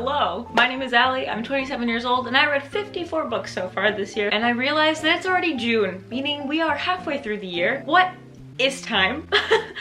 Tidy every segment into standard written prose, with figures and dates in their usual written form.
Hello, my name is Allie, I'm 27 years old, and I read 54 books so far this year, and I realized that it's already June, meaning we are halfway through the year. What is time?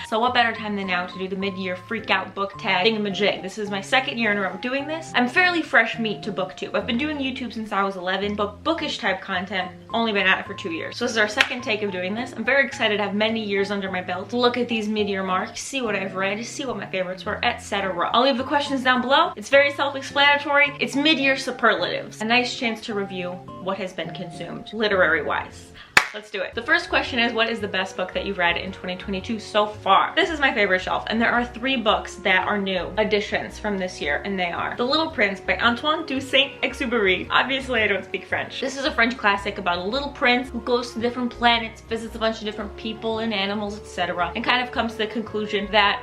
So what better time than now to do the mid-year freak out book tag thingamajig. This is my second year in a row doing this. I'm fairly fresh meat to booktube. I've been doing YouTube since I was 11, but bookish type content, only been at it for 2 years. So this is our second take of doing this. I'm very excited to have many years under my belt, to look at these mid-year marks, see what I've read, see what my favorites were, etc. I'll leave the questions down below. It's very self-explanatory. It's mid-year superlatives. A nice chance to review what has been consumed, literary-wise. Let's do it. The first question is, what is the best book that you've read in 2022 so far? This is my favorite shelf, and there are 3 books that are new additions from this year, and they are The Little Prince by Antoine de Saint-Exupéry. Obviously, I don't speak French. This is a French classic about a little prince who goes to different planets, visits a bunch of different people and animals, etc., and kind of comes to the conclusion that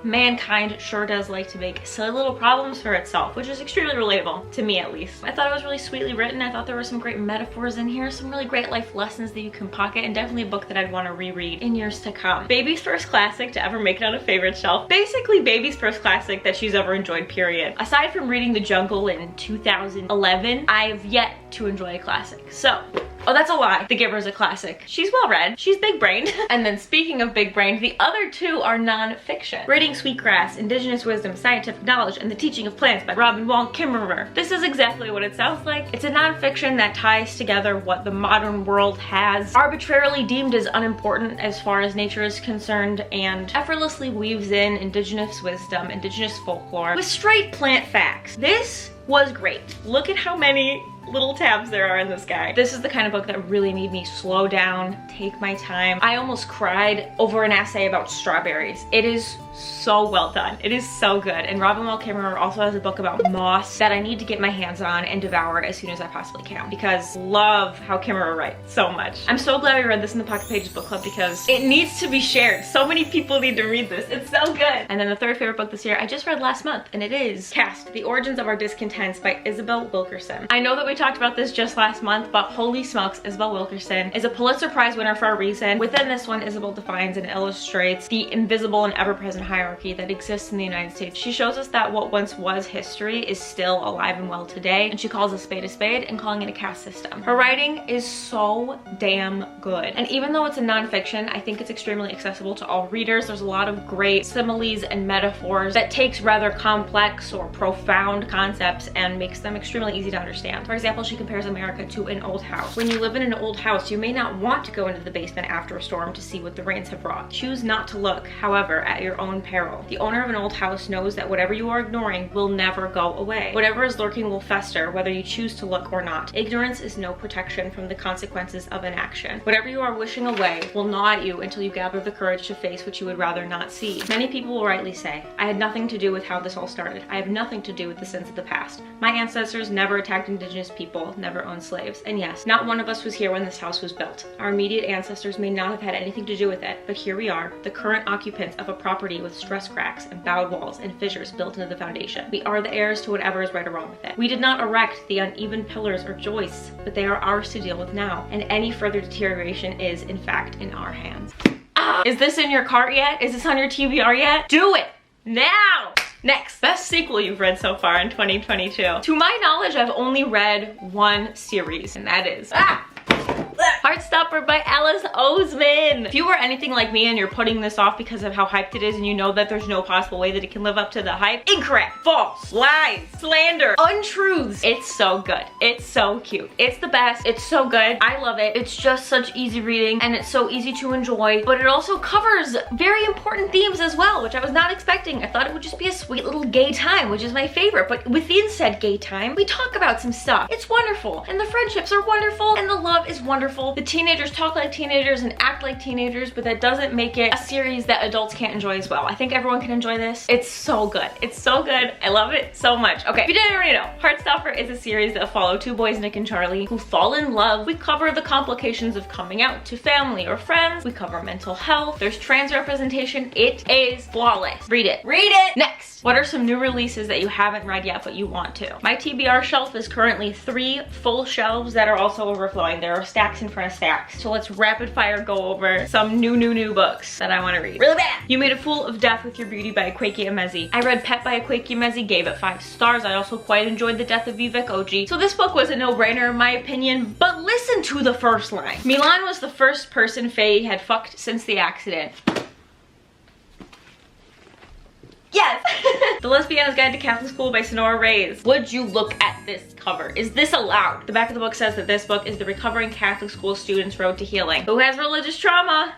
mankind sure does like to make silly little problems for itself, which is extremely relatable, to me at least. I thought it was really sweetly written. I thought there were some great metaphors in here, some really great life lessons that you can pocket, and definitely a book that I'd want to reread in years to come. Baby's first classic to ever make it on a favorite shelf. Basically, Baby's first classic that she's ever enjoyed, period. Aside from reading The Jungle in 2011, I've yet to enjoy a classic. So, oh, that's a lie. The Giver is a classic. She's well read. She's big brained. And then speaking of big brained, the other 2 are non-fiction. Reading Sweetgrass, Indigenous Wisdom, Scientific Knowledge, and the Teaching of Plants by Robin Wall Kimmerer. This is exactly what it sounds like. It's a non-fiction that ties together what the modern world has arbitrarily deemed as unimportant as far as nature is concerned, and effortlessly weaves in Indigenous wisdom, Indigenous folklore, with straight plant facts. This was great. Look at how many little tabs there are in this guy. This is the kind of book that really made me slow down, take my time. I almost cried over an essay about strawberries. It is so well done. It is so good. And Robin Wall Kimmerer also has a book about moss that I need to get my hands on and devour as soon as I possibly can, because love how Kimmerer writes so much. I'm so glad we read this in the Pocket Pages book club because it needs to be shared. So many people need to read this. It's so good. And then the third favorite book this year I just read last month, and it is Cast: The Origins of Our Discontents by Isabel Wilkerson. I know that we talked about this just last month, but holy smokes, Isabel Wilkerson is a Pulitzer Prize winner for a reason. Within this one, Isabel defines and illustrates the invisible and ever-present hierarchy that exists in the United States. She shows us that what once was history is still alive and well today, and she calls a spade, and calling it a caste system. Her writing is so damn good. And even though it's a nonfiction, I think it's extremely accessible to all readers. There's a lot of great similes and metaphors that takes rather complex or profound concepts and makes them extremely easy to understand. For example, she compares America to an old house. When you live in an old house, you may not want to go into the basement after a storm to see what the rains have wrought. Choose not to look, however, at your own peril. The owner of an old house knows that whatever you are ignoring will never go away. Whatever is lurking will fester, whether you choose to look or not. Ignorance is no protection from the consequences of inaction. Whatever you are wishing away will gnaw at you until you gather the courage to face what you would rather not see. Many people will rightly say, I had nothing to do with how this all started. I have nothing to do with the sins of the past. My ancestors never attacked indigenous people, never owned slaves. And yes, not one of us was here when this house was built. Our immediate ancestors may not have had anything to do with it, but here we are, the current occupants of a property with stress cracks and bowed walls and fissures built into the foundation. We are the heirs to whatever is right or wrong with it. We did not erect the uneven pillars or joists, but they are ours to deal with now, and any further deterioration is, in fact, in our hands. Is this in your cart yet? Is this on your TBR yet? Do it now! Next, best sequel you've read so far in 2022. To my knowledge, I've only read one series, and that is Heartstopper by Alice Oseman. If you were anything like me and you're putting this off because of how hyped it is and you know that there's no possible way that it can live up to the hype, incorrect, false, lies, slander, untruths. It's so good. It's so cute. It's the best. It's so good. I love it. It's just such easy reading and it's so easy to enjoy, but it also covers very important themes as well, which I was not expecting. I thought it would just be a sweet little gay time, which is my favorite, but within said gay time, we talk about some stuff. It's wonderful, and the friendships are wonderful, and the love is wonderful. The teenagers talk like teenagers and act like teenagers, but that doesn't make it a series that adults can't enjoy as well. I think everyone can enjoy this. It's so good. It's so good. I love it so much. Okay, if you didn't already know, Heartstopper is a series that follow two boys, Nick and Charlie, who fall in love. We cover the complications of coming out to family or friends. We cover mental health. There's trans representation. It is flawless. Read it. Read it! Next, what are some new releases that you haven't read yet but you want to? My TBR shelf is currently 3 full shelves that are also overflowing. There are stacks in front ton of stacks. So let's rapid fire go over some new books that I want to read. Really bad! You Made a Fool of Death with Your Beauty by Akwaeke Emezi. I read Pet by Akwaeke Emezi, gave it 5 stars. I also quite enjoyed The Death of Vivek Oji. So this book was a no-brainer in my opinion, but listen to the first line. Milan was the first person Faye had fucked since the accident. Yes! The Lesbiana's Guide to Catholic School by Sonora Reyes. Would you look at this cover? Is this allowed? The back of the book says that this book is the recovering Catholic school student's road to healing. Who has religious trauma?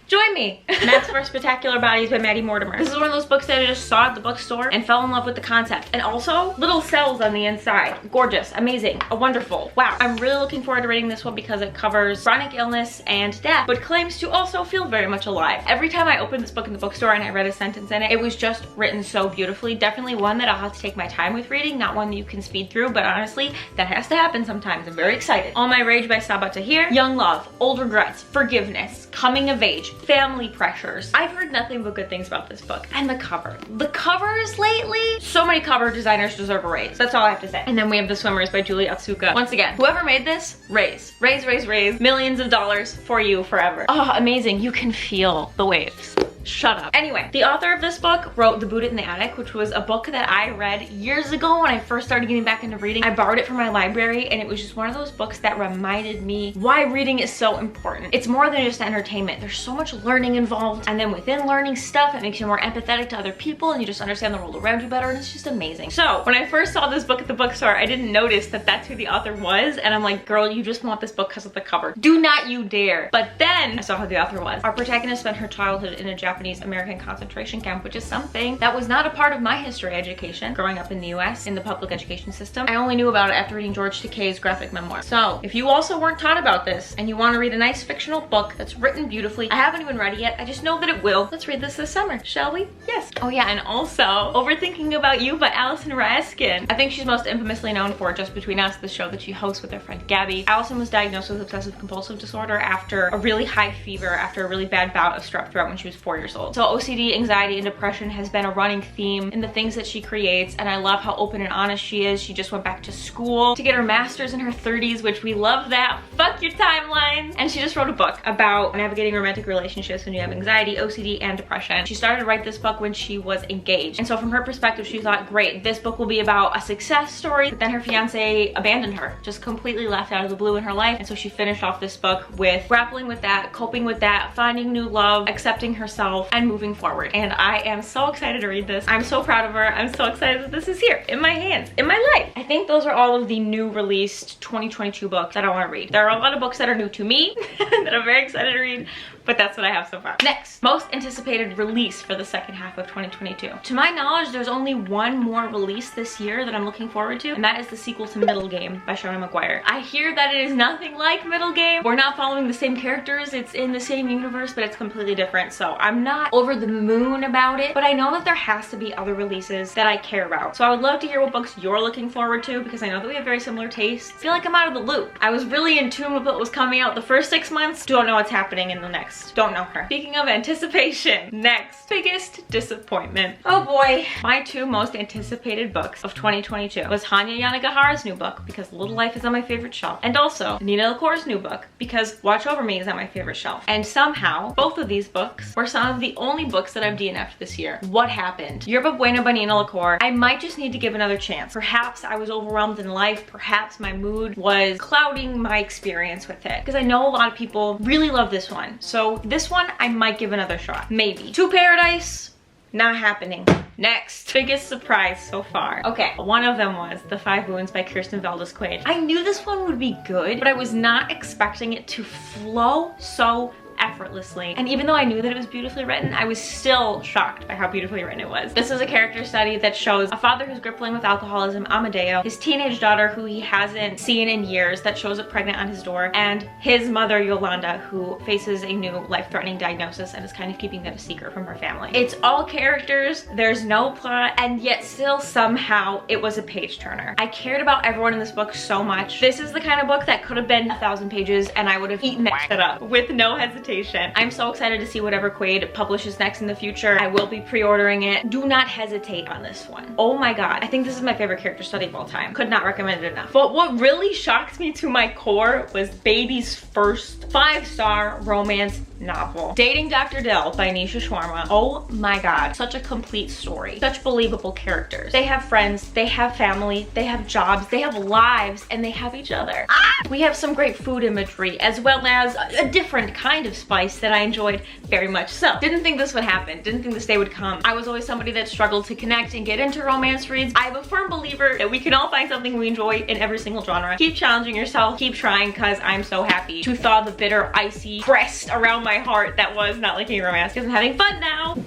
Join me. Maps for Spectacular Bodies by Maddie Mortimer. This is one of those books that I just saw at the bookstore and fell in love with the concept. And also, little cells on the inside. Gorgeous, amazing, wonderful. Wow. I'm really looking forward to reading this one because it covers chronic illness and death, but claims to also feel very much alive. Every time I opened this book in the bookstore and I read a sentence in it, it was just written so beautifully. Definitely one that I'll have to take my time with reading, not one that you can speed through, but honestly, that has to happen sometimes. I'm very excited. All My Rage by Sabaa Tahir. Young love, old regrets, forgiveness, coming of age, family pressures. I've heard nothing but good things about this book. And the cover. The covers lately, so many cover designers deserve a raise. That's all I have to say. And then we have The Swimmers by Julie Otsuka. Once again, whoever made this, raise. Raise. Millions of dollars for you forever. Oh, amazing. You can feel the waves. Shut up. Anyway, the author of this book wrote The Buddha in the Attic, which was a book that I read years ago when I first started getting back into reading. I borrowed it from my library and it was just one of those books that reminded me why reading is so important. It's more than just entertainment. There's so much learning involved, and then within learning stuff, it makes you more empathetic to other people and you just understand the world around you better, and it's just amazing. So when I first saw this book at the bookstore, I didn't notice that that's who the author was, and I'm like, girl, you just want this book because of the cover. Do not you dare. But then I saw who the author was. Our protagonist spent her childhood in a Japanese American concentration camp, which is something that was not a part of my history education growing up in the US in the public education system. I only knew about it after reading George Takei's graphic memoir. So if you also weren't taught about this and you want to read a nice fictional book that's written beautifully, I haven't even read it yet, I just know that it will. Let's read this summer, shall we? Yes. Oh yeah, and also Overthinking About You by Allison Raskin. I think she's most infamously known for Just Between Us, the show that she hosts with her friend Gabby. Allison was diagnosed with obsessive compulsive disorder after a really high fever, after a really bad bout of strep throat when she was 4 years old. So OCD, anxiety, and depression has been a running theme in the things that she creates, and I love how open and honest she is. She just went back to school to get her master's in her 30s, which we love that. Fuck your timelines. And she just wrote a book about navigating romantic relationships when you have anxiety, OCD, and depression. She started to write this book when she was engaged. And so from her perspective, she thought, great, this book will be about a success story. But then her fiance abandoned her, just completely left out of the blue in her life. And so she finished off this book with grappling with that, coping with that, finding new love, accepting herself, and moving forward. And I am so excited to read this. I'm so proud of her. I'm so excited that this is here in my hands, in my life. I think those are all of the new released 2022 books that I want to read. There are a lot of books that are new to me that I'm very excited to read, but that's what I have so far. Next, most anticipated release for the second half of 2022. To my knowledge, there's only one more release this year that I'm looking forward to, and that is the sequel to Middle Game by Shona McGuire. I hear that it is nothing like Middle Game. We're not following the same characters. It's in the same universe, but it's completely different. So I'm not over the moon about it, but I know that there has to be other releases that I care about. So I would love to hear what books you're looking forward to, because I know that we have very similar tastes. I feel like I'm out of the loop. I was really in tune with what was coming out the first 6 months. Don't know what's happening in the next. Don't know her. Speaking of anticipation, next, biggest disappointment. Oh boy. My 2 most anticipated books of 2022 was Hanya Yanagihara's new book, because Little Life is on my favorite shelf, and also Nina LaCour's new book, because Watch Over Me is on my favorite shelf. And somehow, both of these books were some of the only books that I've DNF'd this year. What happened? Yerba Buena by Nina LaCour. I might just need to give another chance. Perhaps I was overwhelmed in life. Perhaps my mood was clouding my experience with it, because I know a lot of people really love this one. So this one, I might give another shot. Maybe. To Paradise, not happening. Next, biggest surprise so far. Okay, one of them was The 5 Wounds by Kirsten Valdez Quaid. I knew this one would be good, but I was not expecting it to flow so effortlessly. And even though I knew that it was beautifully written, I was still shocked by how beautifully written it was. This is a character study that shows a father who's grappling with alcoholism, Amadeo, his teenage daughter who he hasn't seen in years that shows up pregnant on his door, and his mother, Yolanda, who faces a new life-threatening diagnosis and is kind of keeping that a secret from her family. It's all characters, there's no plot, and yet still somehow it was a page turner. I cared about everyone in this book so much. This is the kind of book that could have been 1,000 pages and I would have eaten that shit up with no hesitation. hesitation. I'm so excited to see whatever Quaid publishes next in the future. I will be pre-ordering it. Do not hesitate on this one. Oh my god. I think this is my favorite character study of all time. Could not recommend it enough. But what really shocked me to my core was Baby's first 5-star romance novel. Dating Dr. Dill by Nisha Sharma. Oh my god. Such a complete story. Such believable characters. They have friends, they have family, they have jobs, they have lives, and they have each other. We have some great food imagery as well as a different kind of spice that I enjoyed very much so. Didn't think this would happen. Didn't think this day would come. I was always somebody that struggled to connect and get into romance reads. I'm a firm believer that we can all find something we enjoy in every single genre. Keep challenging yourself, keep trying, because I'm so happy to thaw the bitter, icy crest around my heart that was not liking romance, because I'm having fun now.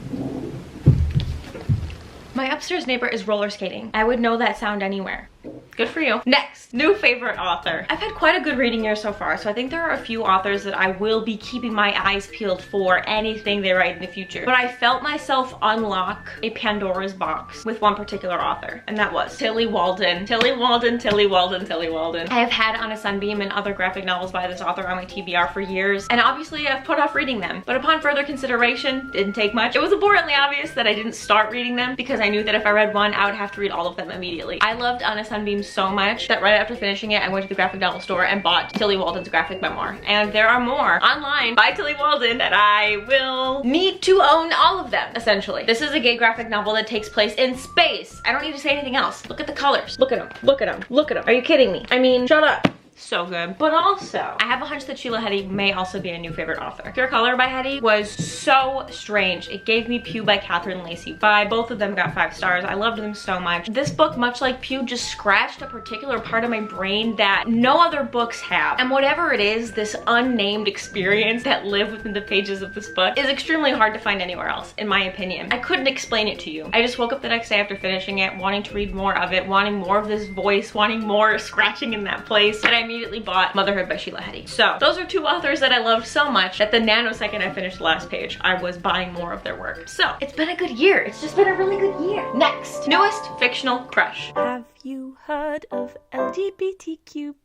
My upstairs neighbor is roller skating. I would know that sound anywhere. Good for you. Next, new favorite author. I've had quite a good reading year so far, so I think there are a few authors that I will be keeping my eyes peeled for anything they write in the future. But I felt myself unlock a Pandora's box with one particular author, and that was Tillie Walden. Tillie Walden, Tillie Walden, Tillie Walden. I have had On a Sunbeam and other graphic novels by this author on my TBR for years, and obviously I've put off reading them. But upon further consideration, didn't take much. It was abhorrently obvious that I didn't start reading them because I knew that if I read one, I would have to read all of them immediately. I loved On a Sunbeam so much that right after finishing it, I went to the graphic novel store and bought Tillie Walden's graphic memoir. And there are more online by Tillie Walden that I will need to own all of them, essentially. This is a gay graphic novel that takes place in space. I don't need to say anything else. Look at the colors. Look at them. Look at them. Look at them. Are you kidding me? I mean, shut up. So good. But also, I have a hunch that Sheila Heti may also be a new favorite author. Pure Color by Heti was so strange. It gave me Pew by Catherine Lacey vibe. Both of them got 5 stars. I loved them so much. This book, much like Pew, just scratched a particular part of my brain that no other books have. And whatever it is, this unnamed experience that lived within the pages of this book is extremely hard to find anywhere else, in my opinion. I couldn't explain it to you. I just woke up the next day after finishing it, wanting to read more of it, wanting more of this voice, wanting more scratching in that place, and I immediately bought Motherhood by Sheila Heti. So those are 2 authors that I loved so much that the nanosecond I finished the last page, I was buying more of their work. So it's been a good year. It's just been a really good year. Next, newest fictional crush. Have you heard of LGBTQ+?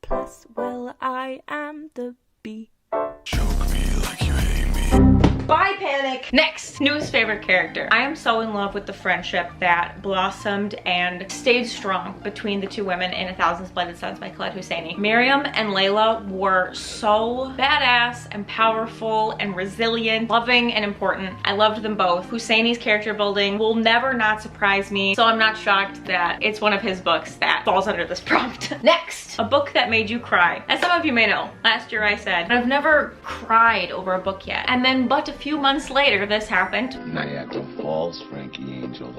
Well, I am the B. Choke me like you hate me. Bye, Panic! Next, newest favorite character. I am so in love with the friendship that blossomed and stayed strong between the 2 women in A Thousand Splendid Suns by Khaled Hosseini. Miriam and Layla were so badass and powerful and resilient, loving and important. I loved them both. Hosseini's character building will never not surprise me, so I'm not shocked that it's one of his books that falls under this prompt. Next, a book that made you cry. As some of you may know, last year I said, I've never cried over a book yet. And then but a few months later, this happened. Niagara Falls, Frankie Angel.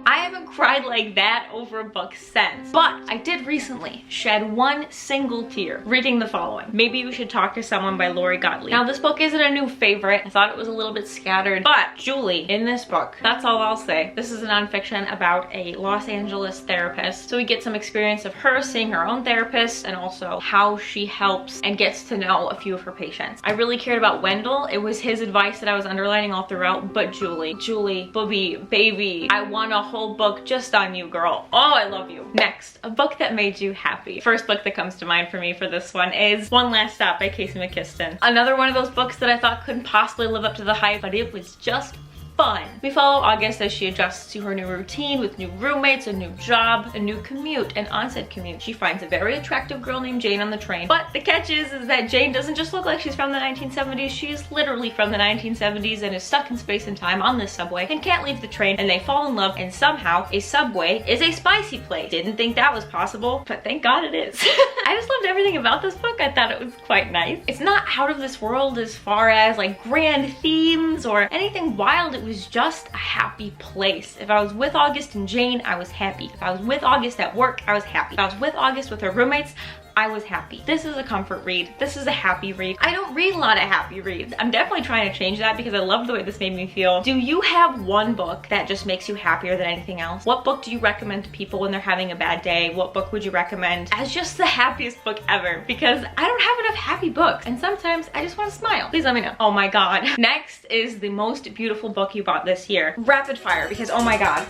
I haven't cried like that over a book since, but I did recently shed one single tear reading the following. Maybe You Should Talk to Someone by Lori Gottlieb. Now, this book isn't a new favorite. I thought it was a little bit scattered, but Julie in this book, that's all I'll say. This is a nonfiction about a Los Angeles therapist. So we get some experience of her seeing her own therapist and also how she helps and gets to know a few of her patients. I really cared about Wendell. It was his advice that I was underlining all throughout, but Julie, Booby, baby, I want a whole book just on you, girl. Oh, I love you. Next, a book that made you happy. First book that comes to mind for me for this one is One Last Stop by Casey McKiston. Another one of those books that I thought couldn't possibly live up to the hype, but it was just fun. We follow August as she adjusts to her new routine with new roommates, a new job, a new commute, an onset commute. She finds a very attractive girl named Jane on the train. But the catch is that Jane doesn't just look like she's from the 1970s. She is literally from the 1970s and is stuck in space and time on this subway and can't leave the train, and they fall in love, and somehow a subway is a spicy place. Didn't think that was possible, but thank God it is. I just loved everything about this book. I thought it was quite nice. It's not out of this world as far as like grand themes or anything wild. It was just a happy place. If I was with August and Jane, I was happy. If I was with August at work, I was happy. If I was with August with her roommates, I was happy. This is a comfort read. This is a happy read. I don't read a lot of happy reads. I'm definitely trying to change that because I love the way this made me feel. Do you have one book that just makes you happier than anything else? What book do you recommend to people when they're having a bad day? What book would you recommend as just the happiest book ever? Because I don't have enough happy books and sometimes I just want to smile. Please let me know. Oh my God. Next is the most beautiful book you bought this year. Rapid fire, because oh my God.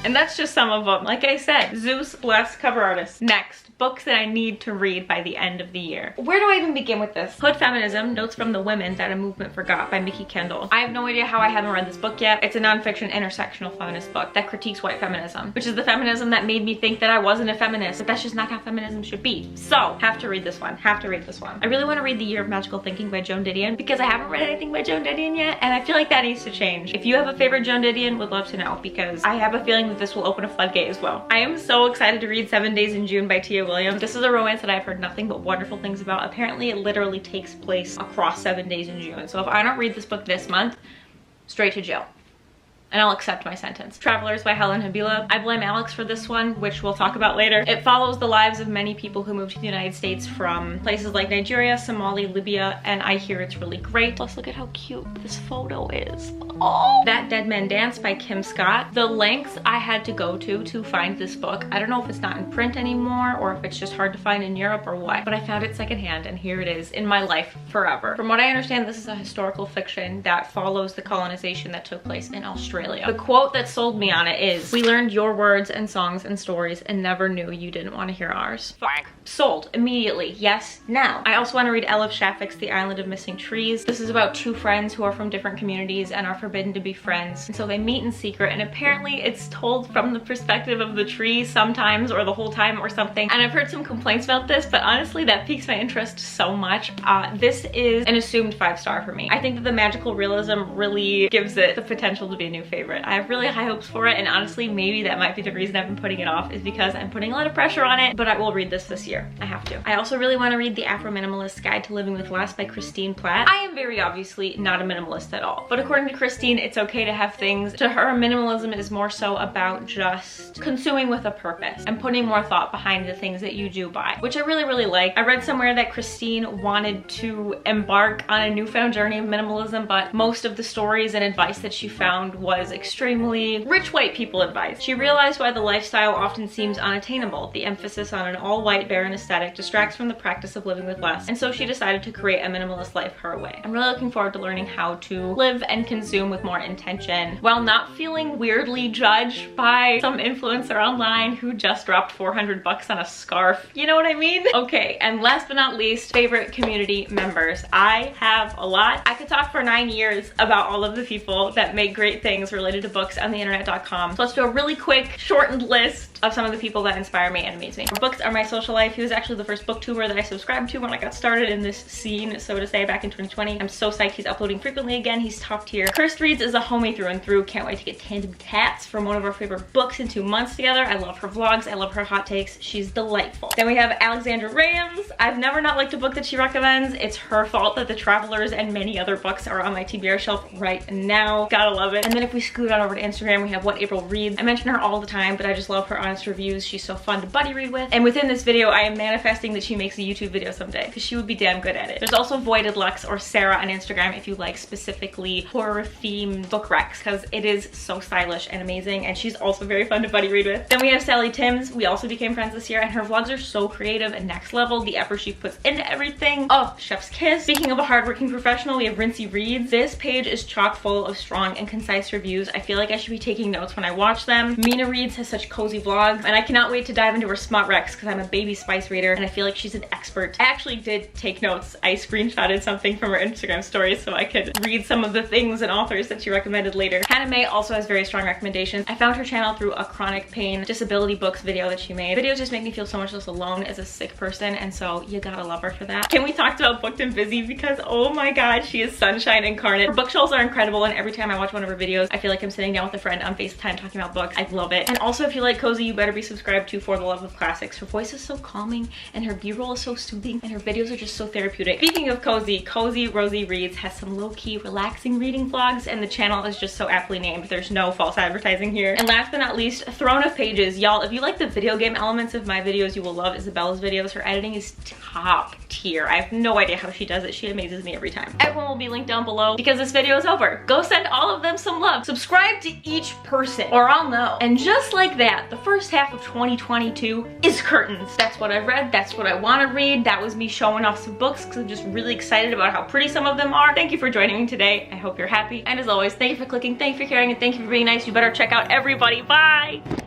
And And that's just some of them. Like I said, Zeus bless cover artist. Next, books that I need to read by the end of the year. Where do I even begin with this? Hood Feminism, Notes from the Women That a Movement Forgot by Mickey Kendall. I have no idea how I haven't read this book yet. It's a nonfiction intersectional feminist book that critiques white feminism, which is the feminism that made me think that I wasn't a feminist, but that's just not how feminism should be. So, have to read this one, have to read this one. I really want to read The Year of Magical Thinking by Joan Didion because I haven't read anything by Joan Didion yet, and I feel like that needs to change. If you have a favorite Joan Didion, would love to know, because I have a feeling that this will open a floodgate as well. I am so excited to read 7 Days in June by Tia Williams. This is a romance that I've heard nothing but wonderful things about. Apparently it literally takes place across 7 days in June. So if I don't read this book this month, straight to jail. And I'll accept my sentence. Travelers by Helen Habila. I blame Alex for this one, which we'll talk about later. It follows the lives of many people who moved to the United States from places like Nigeria, Somalia, Libya, and I hear it's really great. Plus, look at how cute this photo is. Oh! That Dead Man Dance by Kim Scott. The lengths I had to go to find this book. I don't know if it's not in print anymore or if it's just hard to find in Europe or what, but I found it secondhand and here it is in my life forever. From what I understand, this is a historical fiction that follows the colonization that took place in Australia. The quote that sold me on it is, "We learned your words and songs and stories and never knew you didn't want to hear ours." Sold immediately. Yes, now. I also want to read Elif Shafak's The Island of Missing Trees. This is about two friends who are from different communities and are forbidden to be friends. And so they meet in secret, and apparently it's told from the perspective of the tree sometimes, or the whole time or something. And I've heard some complaints about this, but honestly that piques my interest so much. This is an assumed 5-star for me. I think that the magical realism really gives it the potential to be a new favorite. I have really high hopes for it, and honestly maybe that might be the reason I've been putting it off, is because I'm putting a lot of pressure on it, but I will read this year. I have to. I also really want to read The Afro-Minimalist's Guide to Living with Less by Christine Platt. I am very obviously not a minimalist at all, but according to Christine, it's okay to have things. To her, minimalism is more so about just consuming with a purpose and putting more thought behind the things that you do buy, which I really like. I read somewhere that Christine wanted to embark on a newfound journey of minimalism, but most of the stories and advice that she found was extremely rich white people advice. She realized why the lifestyle often seems unattainable. The emphasis on an all-white barren aesthetic distracts from the practice of living with less, and so she decided to create a minimalist life her way. I'm really looking forward to learning how to live and consume with more intention while not feeling weirdly judged by some influencer online who just dropped 400 bucks on a scarf. You know what I mean? Okay, and last but not least, favorite community members. I have a lot. I could talk for 9 years about all of the people that make great things related to books on the internet.com. So let's do a really quick, shortened list of some of the people that inspire me and amaze me. Books are my social life. He was actually the first booktuber that I subscribed to when I got started in this scene, so to say, back in 2020. I'm so psyched he's uploading frequently again. He's top tier. Cursed Reads is a homie through and through. Can't wait to get tandem tats from one of our favorite books in 2 months together. I love her vlogs. I love her hot takes. She's delightful. Then we have Alexandra Rams. I've never not liked a book that she recommends. It's her fault that The Travelers and many other books are on my TBR shelf right now. Gotta love it. And then if we scoot on over to Instagram, we have What April Reads. I mention her all the time, but I just love her honest reviews. She's so fun to buddy read with. And within this video, I am manifesting that she makes a YouTube video someday, because she would be damn good at it. There's also Voided Lux, or Sarah, on Instagram if you like specifically horror themed book recs, because it is so stylish and amazing, and she's also very fun to buddy read with. Then we have Sally Timms. We also became friends this year, and her vlogs are so creative and next level. The effort she puts into everything. Oh, chef's kiss. Speaking of a hardworking professional, we have Rincey Reads. This page is chock full of strong and concise reviews. I feel like I should be taking notes when I watch them. Mina Reads has such cozy vlogs, and I cannot wait to dive into her smut recs because I'm a baby spice reader and I feel like she's an expert. I actually did take notes. I screenshotted something from her Instagram stories so I could read some of the things and authors that she recommended later. Hannah May also has very strong recommendations. I found her channel through a chronic pain disability books video that she made. Videos just make me feel so much less alone as a sick person, and so you gotta love her for that. Kim, we talked about Booked and Busy because oh my god, she is sunshine incarnate. Her bookshelves are incredible, and every time I watch one of her videos, I feel like I'm sitting down with a friend on FaceTime talking about books. I love it. And also, if you like cozy, you better be subscribed to For the Love of Classics. Her voice is so calming, and her b-roll is so soothing, and her videos are just so therapeutic. Speaking of cozy, Cozy Rosie Reads has some low-key relaxing reading vlogs, and the channel is just so aptly named. There's no false advertising here. And last but not least, Throne of Pages. Y'all, if you like the video game elements of my videos, you will love Isabella's videos. Her editing is top tier. I have no idea how she does it. She amazes me every time. Everyone will be linked down below because this video is over. Go send all of them some love. Subscribe to each person or I'll know. And just like that, the first half of 2022 is curtains. That's what I've read. That's what I want to read. That was me showing off some books because I'm just really excited about how pretty some of them are. Thank you for joining me today. I hope you're happy. And as always, thank you for clicking, thank you for caring, and thank you for being nice. You better check out everybody. Bye!